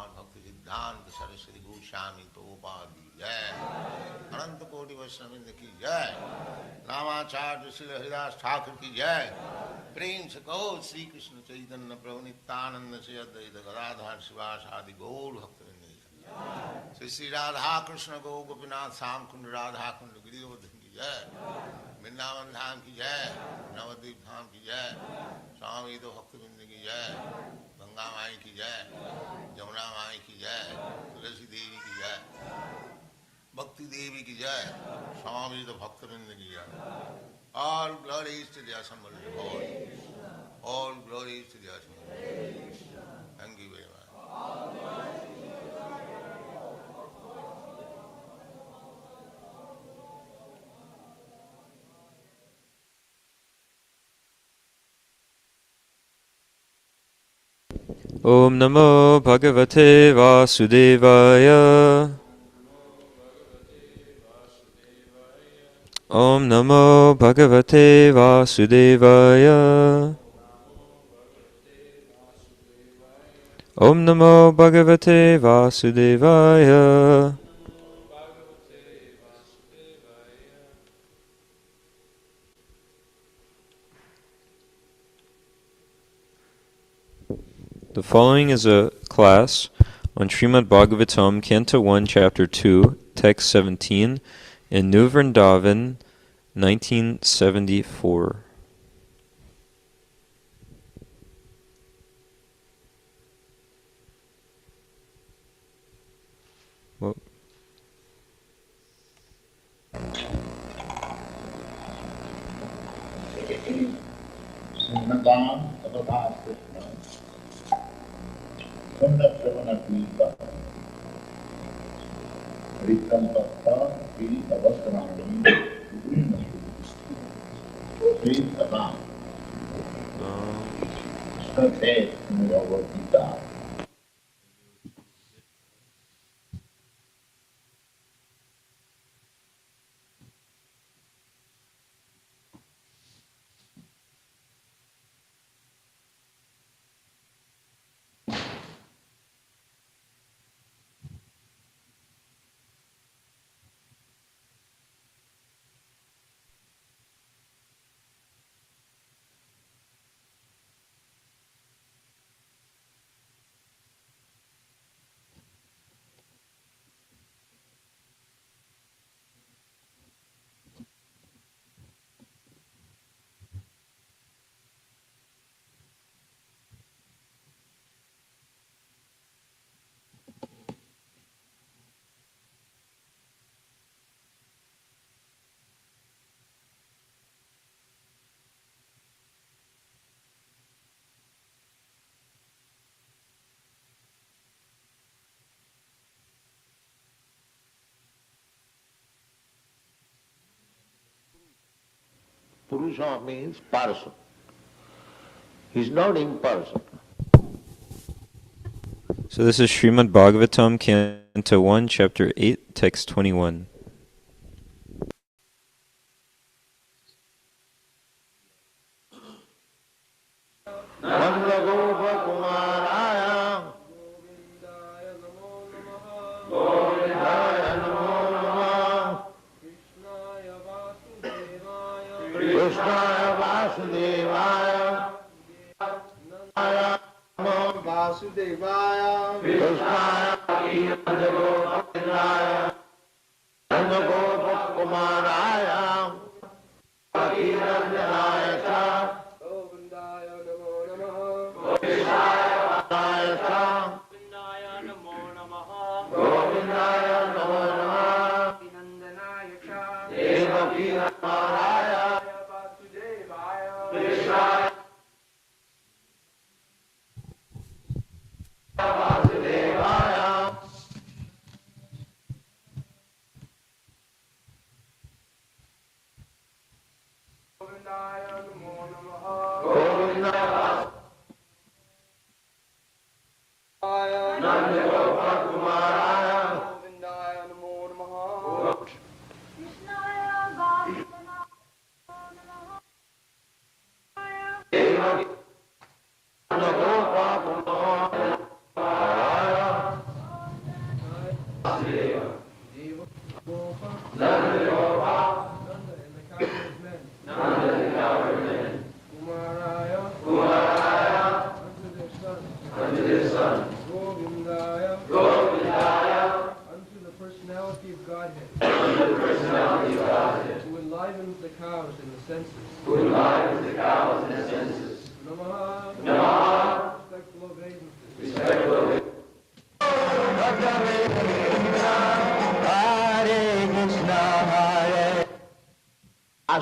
भगवान भक्ति सिद्धांत सरस्वती गोस्वामी प्रभुपाद की जय, अनंत कोटि वैष्णववृंद की जय, रामाचार्य श्री हरिदास ठाकुर की जय। प्रेम से कहो श्री कृष्ण चैतन्य प्रभु नित्यानंद से अद्वैत गदाधर शिवास आदि गौर भक्तवृंद की जय। श्री श्री राधा कृष्ण गो गोपीनाथ श्याम कुंड राधा कुंड गिरिवर्धन की जय, वृंदावन धाम की जय, नवद्वीप धाम की जय, स्वामी तो भक्तवृंद की जय, गंगा माई की जय, यमुना माई की जय, तुलसी देवी की जय, भक्ति देवी की जय, स्वामी तो भक्तवृंद की जय। All glories to the assembled Lord. All glories to the assembled Lord. Thank you very much. Om Namo Bhagavate Vasudevaya. Om Namo Bhagavate Vasudevaya. Om Namo Bhagavate Vasudevaya. The following is a class on Srimad Bhagavatam, Canto 1, Chapter 2, Text 17, in New Vrindavan, 1974. Well, Purusha means person. He is not impersonal. So this is Srimad Bhagavatam, Canto 1, Chapter 8, Text 21. Krishnaya Vasudevaya, Vasudevaya, Krishnaya Kirtagopinaya, Nandagopakumaraya, Kiranjanaya cha, Govindaya namo namaha, Govindaya cha, Govindaya namo namaha, Govindaya namo namaha, Nandana cha, Devaki Kumaraya, Vasudevaya, Krishnaya Vasudevaya, Govindaya namo namaha, Govindaya Nandagopakumaraya, Govindaya namo namaha, Krishnaya Vasudevaya Devaki Nandagopakumaraya,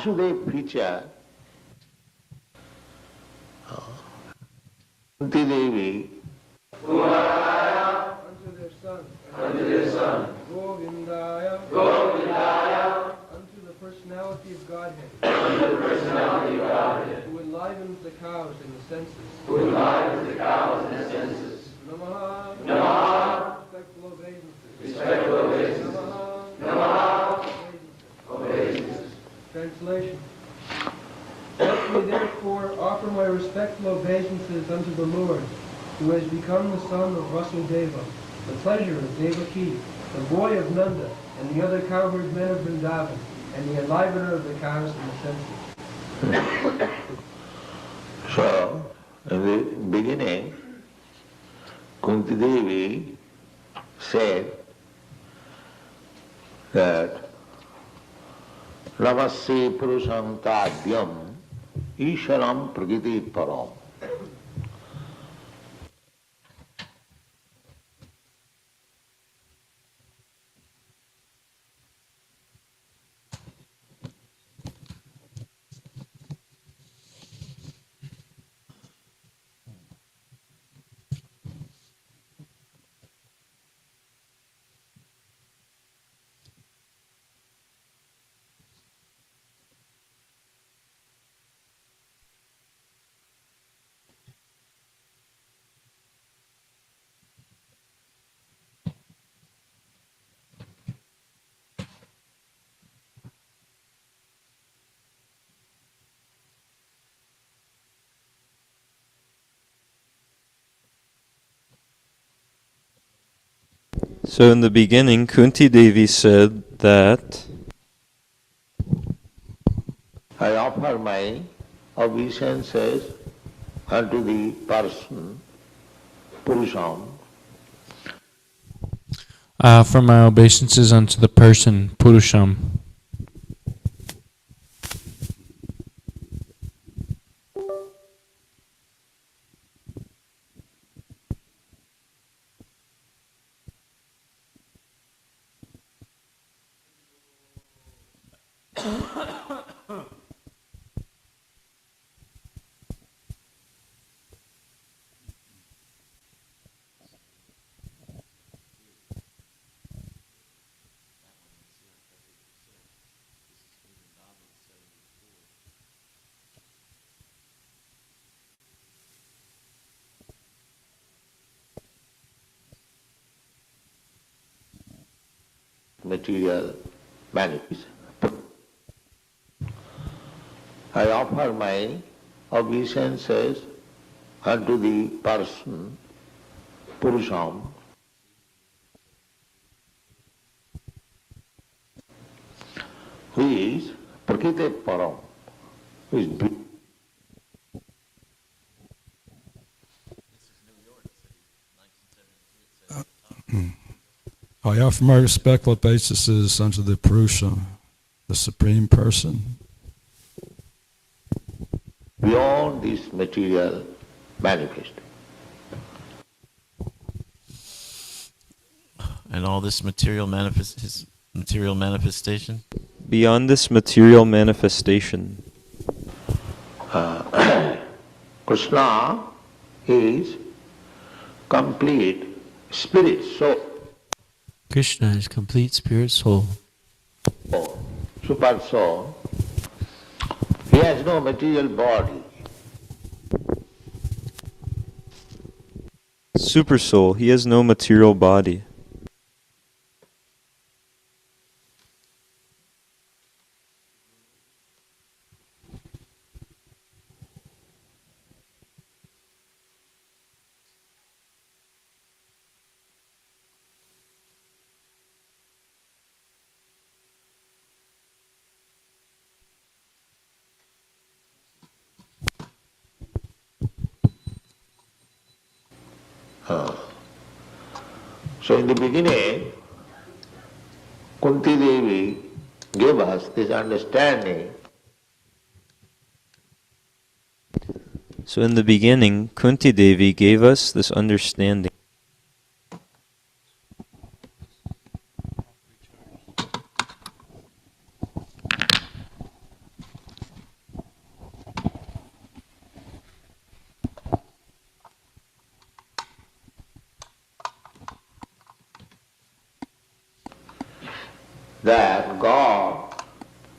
Vasudev feature, Kunti Devi unto their son, Govindaya, unto the personality of Godhead, who enlivens the cows and the senses, Namaha, respectful obeisances, Namaha, obeisances. Translation. Let me therefore offer my respectful obeisances unto the Lord, who has become the son of Vasudeva, the pleasure of Devaki, the boy of Nanda, and the other cowherd men of Vrindavan, and the enlivener of the cows and the senses. So, in the beginning, Kunti Devi said that Namaste Purusham Tadyam Isharam Prakriti Param. So in the beginning, Kunti Devi said that I offer my obeisances unto the person, Purusham, I offer my obeisances unto the person, Purusham, material manifest. I offer my obeisances unto the person, Purusham, who is Prakriti Param, who is I offer my respectful obeisances unto the Purusha, the Supreme Person, beyond this material manifest. And all this his material manifestation. beyond this material manifestation, Krishna is complete spirit, soul, Krishna is complete spirit soul, super soul. He has no material body. super soul. He has no material body. So in the beginning, Kunti Devi gave us this understanding So in the beginning, Kunti Devi gave us this understanding that God,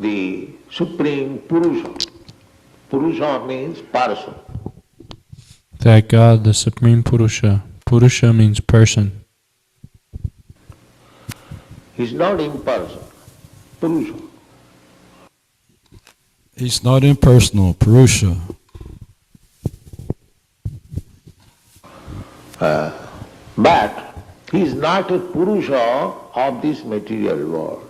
the Supreme Purusha, Purusha means person, That God, the Supreme Purusha, Purusha means person, is not impersonal, Purusha. He's not impersonal, Purusha. But he is not a Purusha of this material world.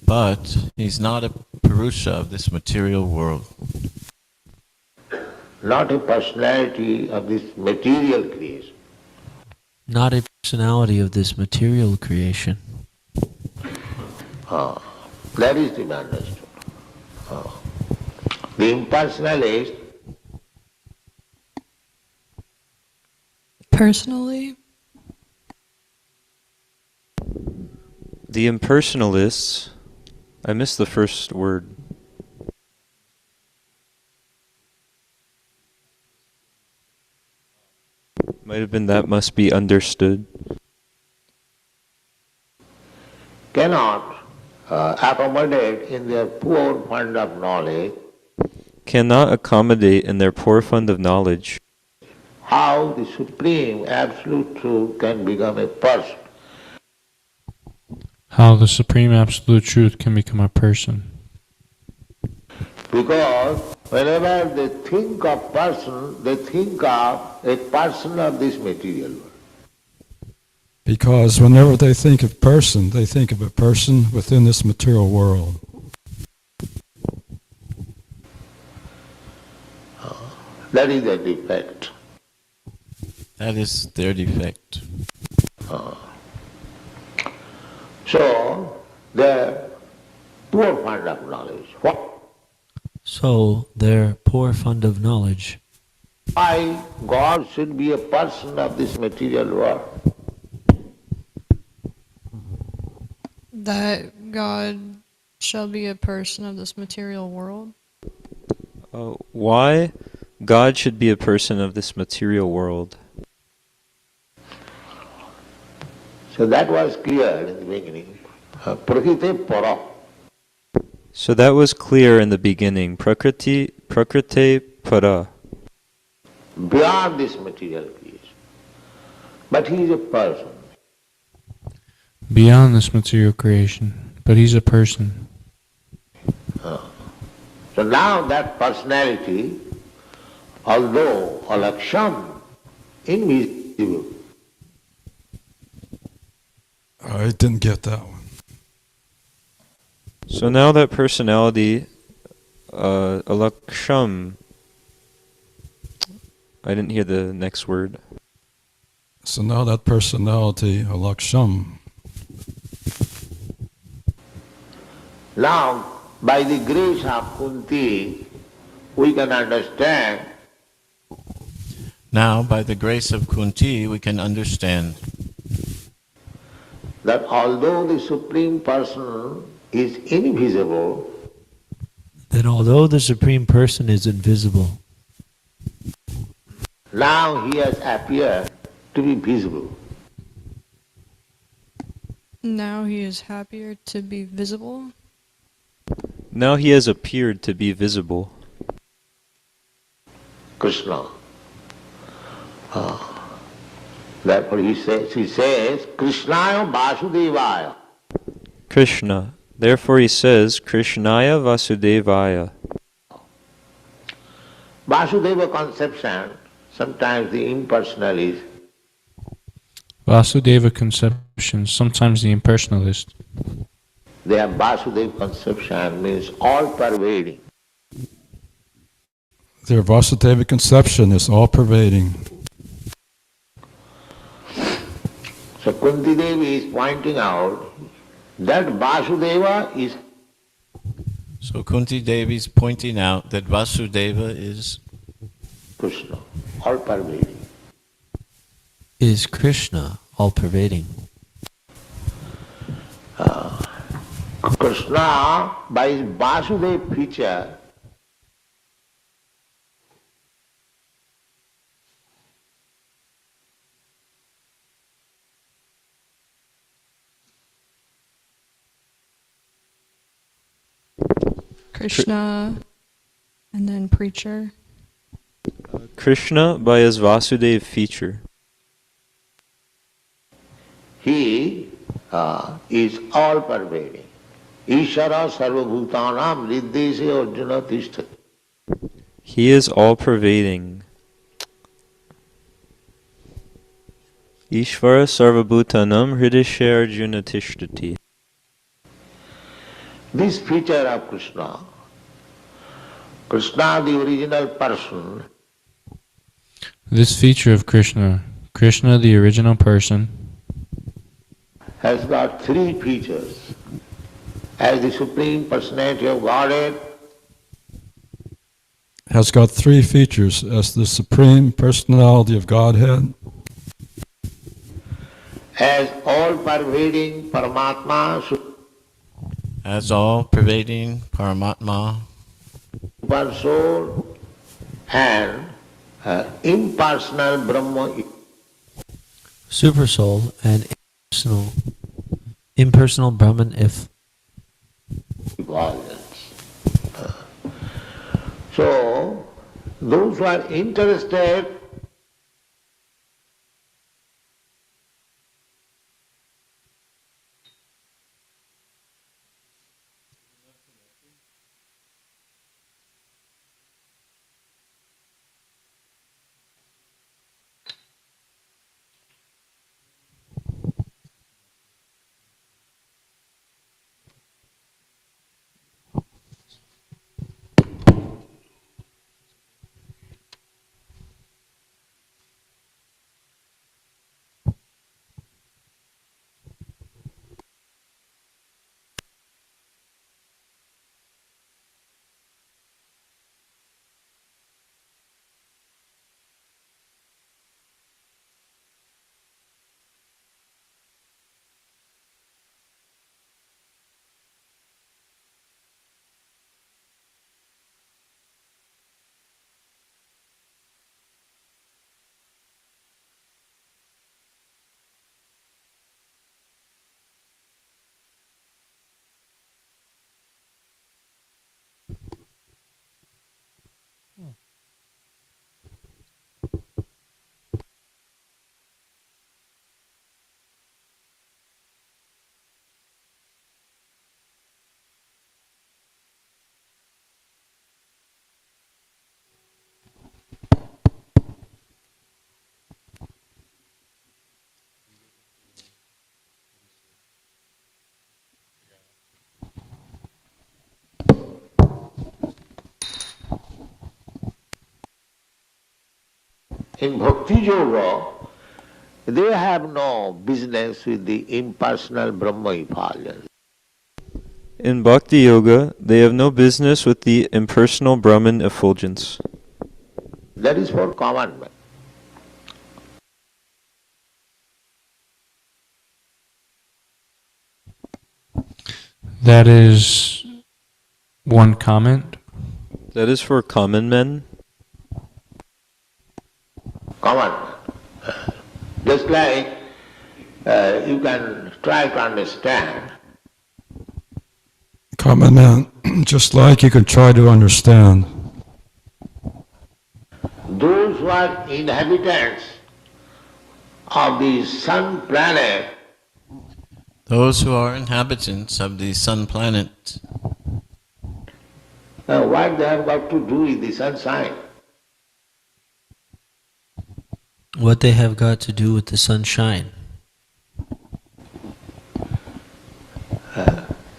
But he's not a Purusha of this material world, Not a personality of this material creation. not a personality of this material creation. That is to be understood. The impersonalist Personally, The impersonalists, I missed the first word. Might have been that must be understood. cannot accommodate in their poor fund of knowledge Cannot accommodate in their poor fund of knowledge how the supreme absolute truth can become a person. how the Supreme Absolute Truth can become a person. Because whenever they think of person, they think of a person of this material world. Because whenever they think of person, they think of a person within this material world. That is the defect. that is their defect. So, their poor fund of knowledge. So, their poor fund of knowledge. Why God should be a person of this material world? that God shall be a person of this material world. Why God should be a person of this material world? So that was clear in the beginning. Prakriti para. So that was clear in the beginning. Prakriti para. Beyond this material creation. But he is a person. Beyond this material creation, but he's a person. So now that personality, although alaksham, invisible, I didn't get that one. So now that personality, alaksham, I didn't hear the next word. So now that personality, alaksham, now by the grace of Kunti, we can understand Now, by the grace of Kunti, we can understand that although the Supreme Person is invisible, That although the Supreme Person is invisible, now he has appeared to be visible. Now he is happier to be visible. Now he has appeared to be visible. Krishna. Therefore he says, Krishnaya Vasudevaya. Krishna. Therefore he says, Krishnaya Vasudevaya. Vasudeva conception, sometimes the impersonalist, Vasudeva conception, sometimes the impersonalist. their Vasudeva conception means all-pervading. their Vasudeva conception is all-pervading. So Kunti Devi is pointing out that Vasudeva is So Kunti Devi is pointing out that Vasudeva is Krishna, all-pervading. is Krishna, all-pervading. Krishna, by his Vasudeva feature, Krishna, and then preacher. Krishna by his Vasudev feature. He is all pervading. Ishara sarvabhutanam riddhese arjuna tishtati. He is all pervading. Ishvara sarvabhutanam hridishe arjuna tishtati. This feature of Krishna, Krishna the original person, This feature of Krishna, Krishna the original person, has got three features. As the Supreme Personality of Godhead, has got three features as the Supreme Personality of Godhead, as all-pervading Paramatma, as all-pervading Paramatma, Super Soul, and impersonal Brahma. Super soul and impersonal Brahman if. Equivalence. So, those who are interested in Bhakti Yoga, they have no business with the impersonal Brahma effulgence. In Bhakti Yoga, they have no business with the impersonal Brahman effulgence. That is for commandment. that is one comment. That is for common men. Commandment. Just like you can try to understand. common man, just like you can try to understand. Those who are inhabitants of the sun planet, those who are inhabitants of the sun planet, what they have got to do with the sunshine? What they have got to do with the sunshine?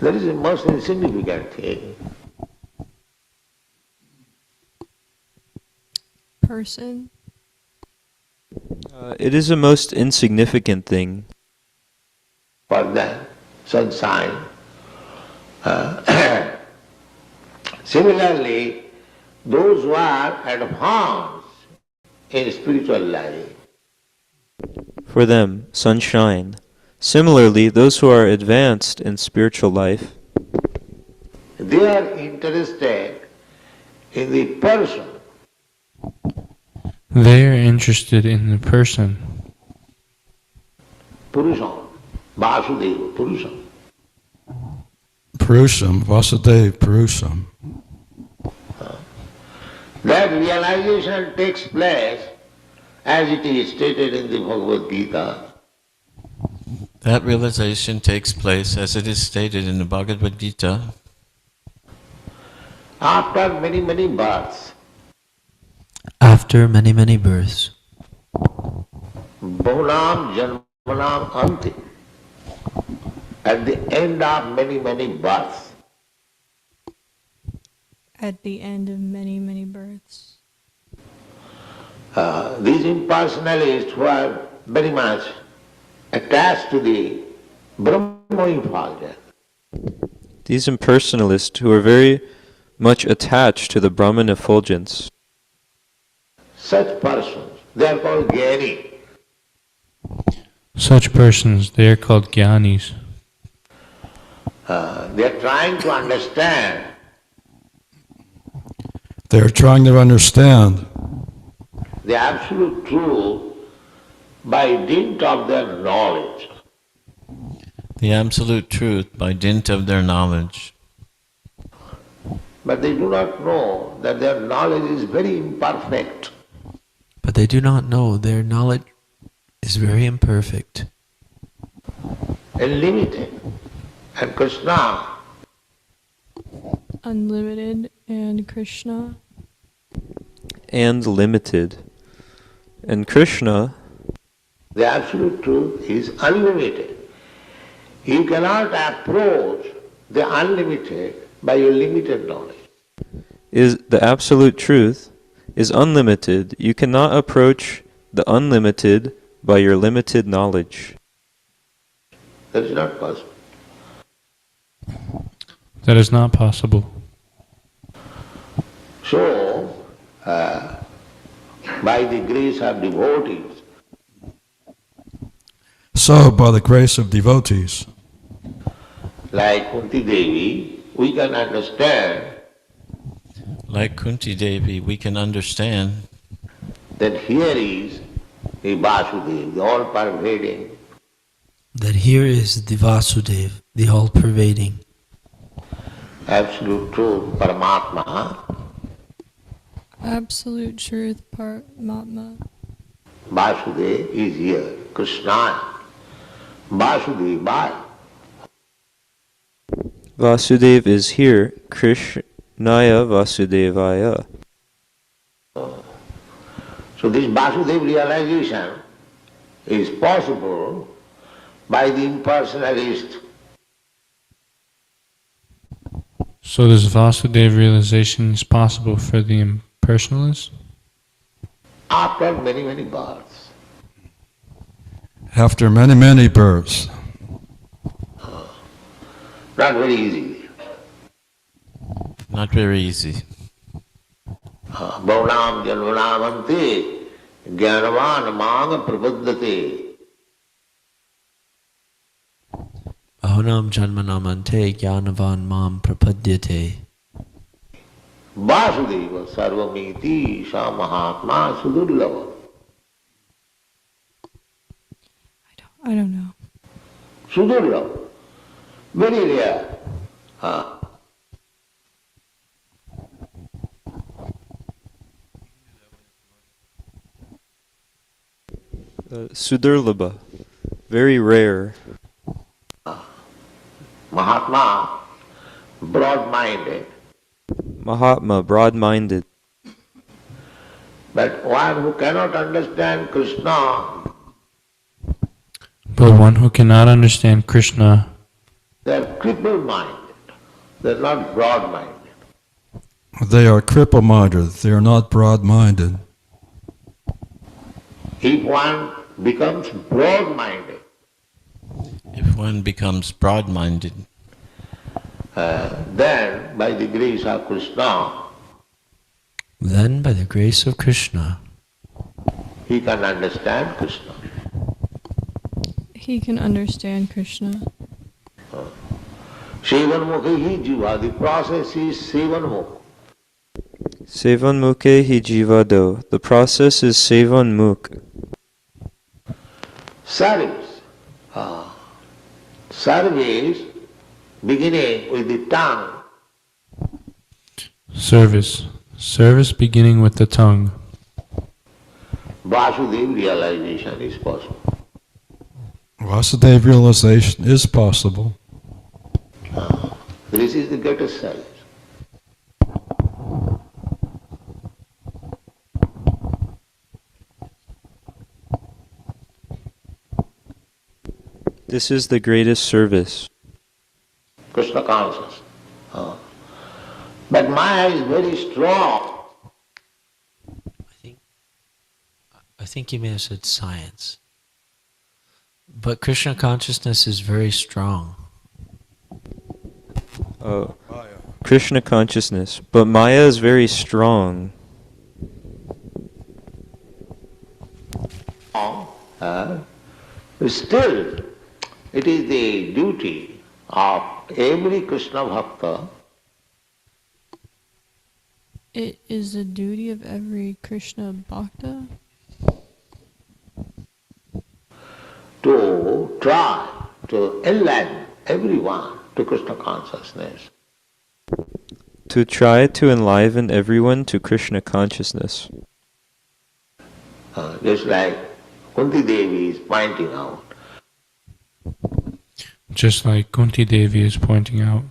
That is the most insignificant thing. Person. It is a most insignificant thing. For the sunshine. Similarly, those who are advanced in spiritual life, For them, sunshine. Similarly, those who are advanced in spiritual life, they are interested in the person. They are interested in the person, Purusham, Vasudeva, Purusham. Purusham, Vasudeva Purusham. That realization takes place as it is stated in the Bhagavad Gita. That realization takes place as it is stated in the Bhagavad Gita After many, many births. After many, many births. Bhunam Janmanam Anti. At the end of many, many births. At the end of many, many births. These impersonalists who are very much attached to the Brahma effulgence. These impersonalists who are very much attached to the Brahman effulgence, Such persons, they are called Gyani. Such persons, they are called Gyanis. They are trying to understand They're trying to understand the absolute truth by dint of their knowledge. the absolute truth by dint of their knowledge. But they do not know that their knowledge is very imperfect. But they do not know their knowledge is very imperfect and limited. And Krishna, Unlimited and Krishna. and limited. And Krishna, the absolute truth, is unlimited. You cannot approach the unlimited by your limited knowledge. is the absolute truth, is unlimited. You cannot approach the unlimited by your limited knowledge. That is not possible. That is not possible. So, by the grace of devotees, So, by the grace of devotees, like Kunti Devi, we can understand Like Kunti Devi, we can understand that here is the Vasudeva, the all-pervading, that here is the Vasudev, the all-pervading, absolute truth, Paramatma. Absolute truth, Paramatma. Vasudeva is here, Krishna. Vasudeva. Vasudev is here, Krishnaya Vasudevaya. So this Vasudeva realization is possible by the impersonalist. So this Vasudev realization is possible for the impersonalist? After many, many births. after many, many births. Not very easy. not very easy. Bhavanam janvanamante jnanavan manga prapaddate. Ahonam janmanamante jnanavan mam prapadyate. Vasudeva sarvamiti sa mahatma sudurlava. I don't know. Sudurlava. Very rare. Sudurlabha, very rare. Mahatma, broad-minded. Mahatma, broad-minded. But one who cannot understand Krishna, But one who cannot understand Krishna, they are cripple-minded. They are not broad-minded. They are cripple-minded. They are not broad-minded. If one becomes broad-minded, If one becomes broad-minded, then by the grace of Krishna, Then, by the grace of Krishna, he can understand Krishna. He can understand Krishna. Sevanmukhe hi jiva, the process is sevanmukh. Sevanmukhe hi jivado. The process is sevanmukh. Service. Service beginning with the tongue. service. Service beginning with the tongue. Vasudeva realization is possible. Vasudeva realization is possible. This is the greatest service. This is the greatest service. Krishna consciousness. But Maya is very strong. I think you may have said science. But Krishna consciousness is very strong. Krishna consciousness. But Maya is very strong. Still, it is the duty of every Krishna bhakta It is the duty of every Krishna Bhakta to try to enlighten everyone to Krishna consciousness. To try to enliven everyone to Krishna consciousness. Just like Kunti Devi is pointing out. Just like Kunti Devi is pointing out.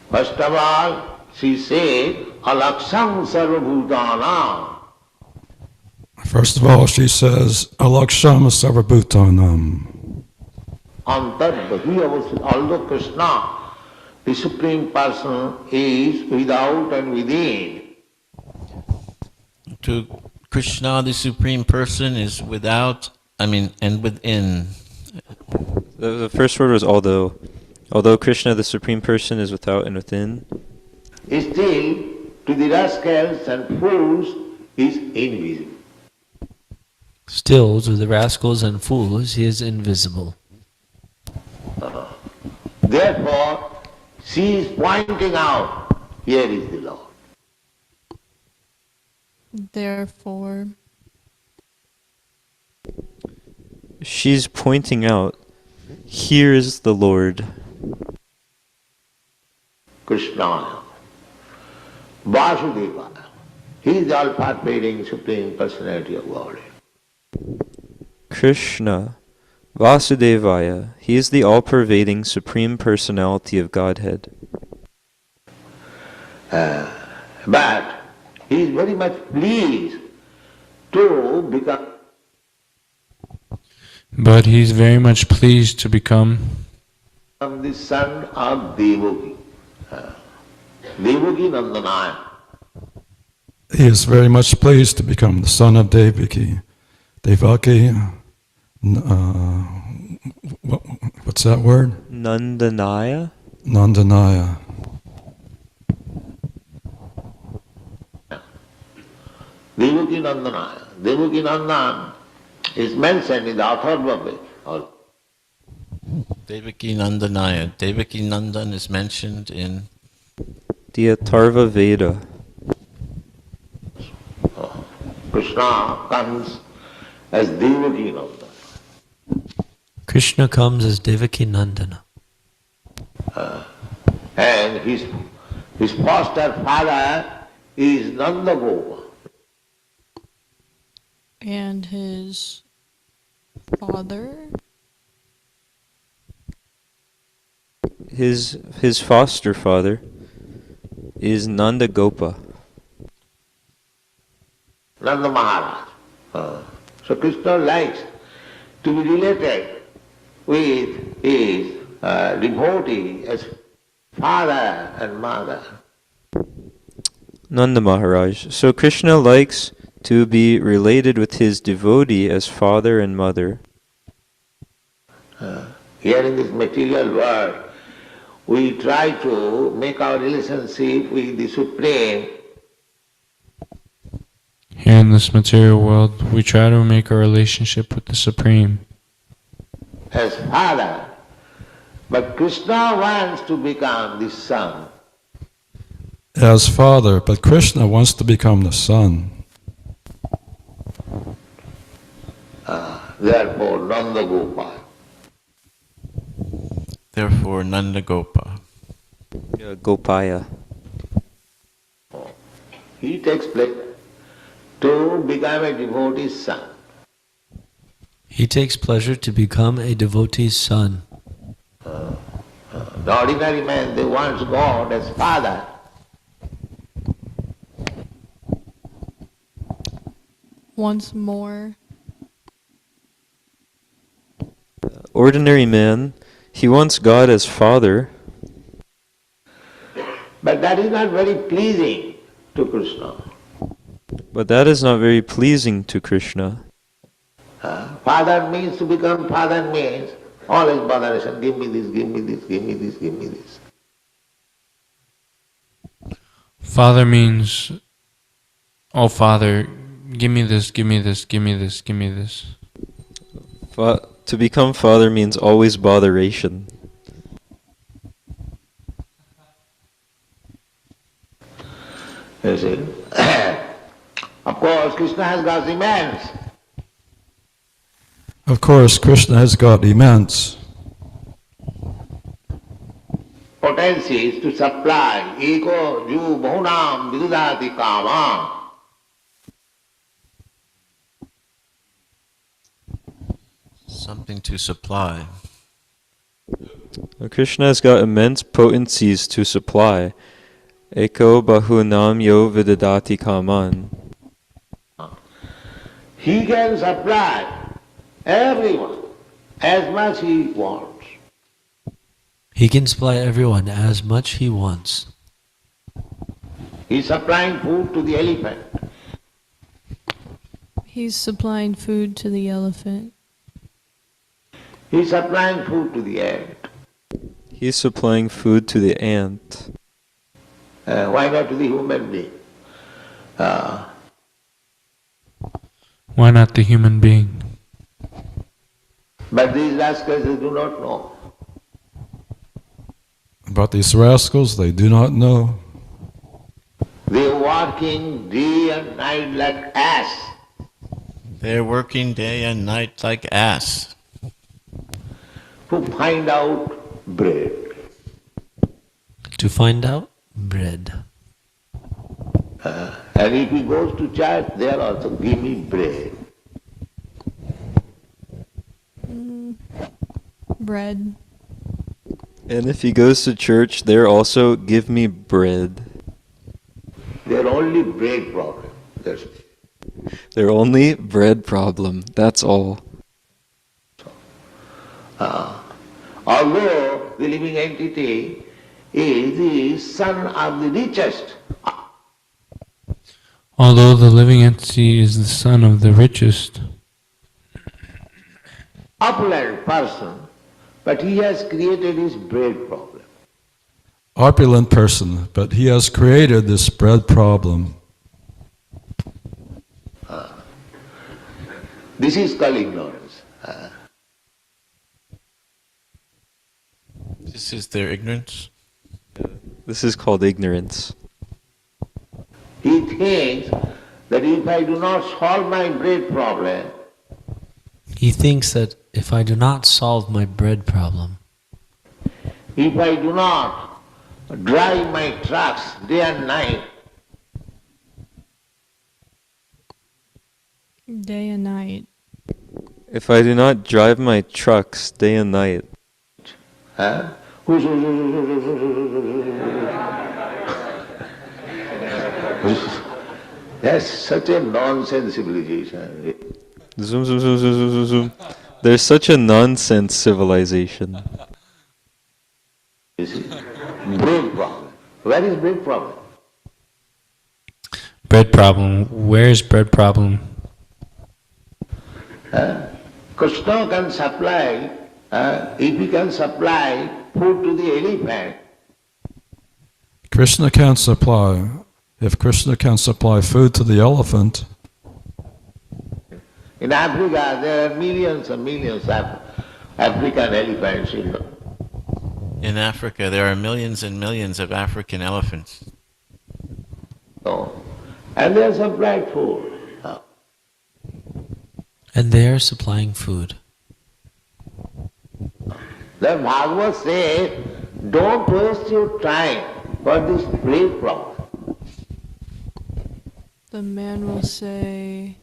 First of all, she said, Alaksham sarvabhutanam. First of all, she says, Alakshama sarvabhutanam. Antarbhahi, although Krishna, the Supreme Person, is without and within. To Krishna, the Supreme Person, is without, and within. The first word was although. Although Krishna, the Supreme Person, is without and within. Still, to the rascals and fools, is invisible. Still, to the rascals and fools, he is invisible. Therefore, she is pointing out, here is the Lord. Therefore, She's pointing out, here is the Lord. Krishna, Vasudeva. He is the all-pervading Supreme Personality of Godhead. Krishna, Vasudevaya. He is the all-pervading Supreme Personality of Godhead. But he is very much pleased to become But he's very much pleased to become the son of Devaki. Devaki Nandanaya. He is very much pleased to become the son of Devaki. Devaki, what's that word? Nandanaya? Nandanaya. Devaki Nandanaya. Devaki Nandan is mentioned in the Atharva Veda. Devaki Nandanaya. Devaki Nandan is mentioned in The Atharva Veda. Krishna comes as Devaki Nandan. Krishna comes as Devaki Nandana. And his foster father is Nanda Gopa. and his father, His foster father is Nanda Gopa. Nanda Maharaj. So Krishna likes to be related with his devotee as father and mother. Nanda Maharaj. So Krishna likes to be related with his devotee as father and mother. Here in this material world, we try to make our relationship with the Supreme Here in this material world, we try to make our relationship with the Supreme as father, but Krishna wants to become the son. As father, but Krishna wants to become the son. Therefore, Nanda Gopal. Therefore, Nanda Gopa. Gopaya. he takes pleasure to become a devotee's son. He takes pleasure to become a devotee's son. The ordinary man, they want God as father. Once more. Ordinary man, he wants God as Father, But that is not very pleasing to Krishna. but that is not very pleasing to Krishna. Father means to become father means always botheration, give me this, give me this, give me this, give me this. Father means, oh Father, give me this, give me this, give me this, give me this. To become father means always botheration. You see? Of course, Krishna has got immense. Of course, Krishna has got immense Potencies to supply ego ju bahunam vidudati kama. Something to supply. Krishna has got immense potencies to supply. Eko bahunam yo vidadati kaman. He can supply everyone as much he wants. He can supply everyone as much he wants. He is supplying food to the elephant. He's supplying food to the elephant. He is supplying food to the ant. He's supplying food to the ant. Why not to the human being? Why not the human being? But these rascals they do not know. But these rascals, they do not know. They are working day and night like ass They're working day and night like ass to find out bread. To find out bread. And if he goes to church, there also give me bread. Bread. And if he goes to church, there also give me bread. Their only bread problem. Their only bread problem. That's all. Although the living entity is the son of the richest, Although the living entity is the son of the richest, opulent person, but he has created his bread problem. Opulent person, but he has created this bread problem. This is called ignorance. This is their ignorance. This is called ignorance. He thinks that if I do not solve my bread problem, He thinks that if I do not solve my bread problem, if I do not drive my trucks day and night, Day and night. If I do not drive my trucks day and night, that's such a nonsense civilization. zoom, zoom, zoom, zoom, zoom, zoom, zoom. There's such a nonsense civilization. You see? Bread problem. Where is bread problem? bread problem. Where's bread problem? Krishna can supply, if he can supply food to the elephant, Krishna can supply. If Krishna can supply food to the elephant, in Africa there are millions and millions of African elephants. In Africa, there are millions and millions of African elephants. And they are supplied food. and they are supplying food. The Bhagavad says, don't waste your time for this bread problem. the man will say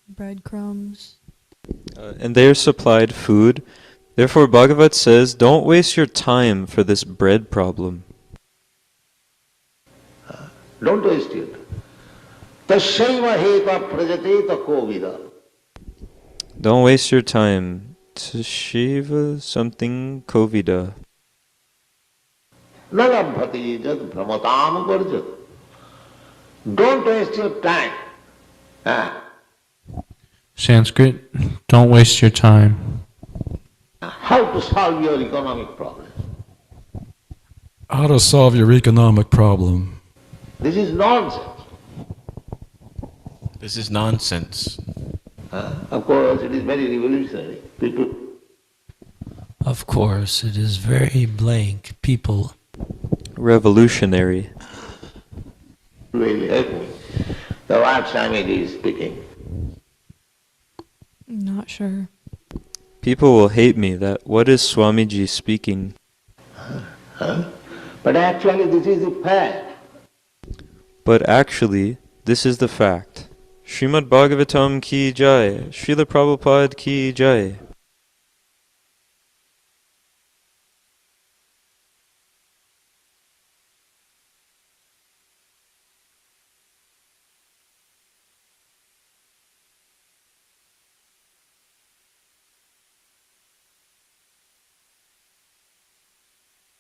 breadcrumbs. And they are supplied food. Therefore, Bhagavat says, don't waste your time for this bread problem. Don't waste it. Tasyaiva heta prajateta kovida. Don't waste your time. Tashiva something kovida. Nalabhati jad brahmatam varjat. Don't waste your time. Sanskrit, don't waste your time. How to solve your economic problem? How to solve your economic problem. This is nonsense. This is nonsense. Of course, it is very revolutionary. People. Of course, it is very blank. People. Revolutionary. Really help me. The what Swamiji is speaking. Not sure. People will hate me. That what is Swamiji speaking? But actually, this is the fact. But actually, this is the fact. Srimad Bhagavatam ki jai. Srila Prabhupada ki jai.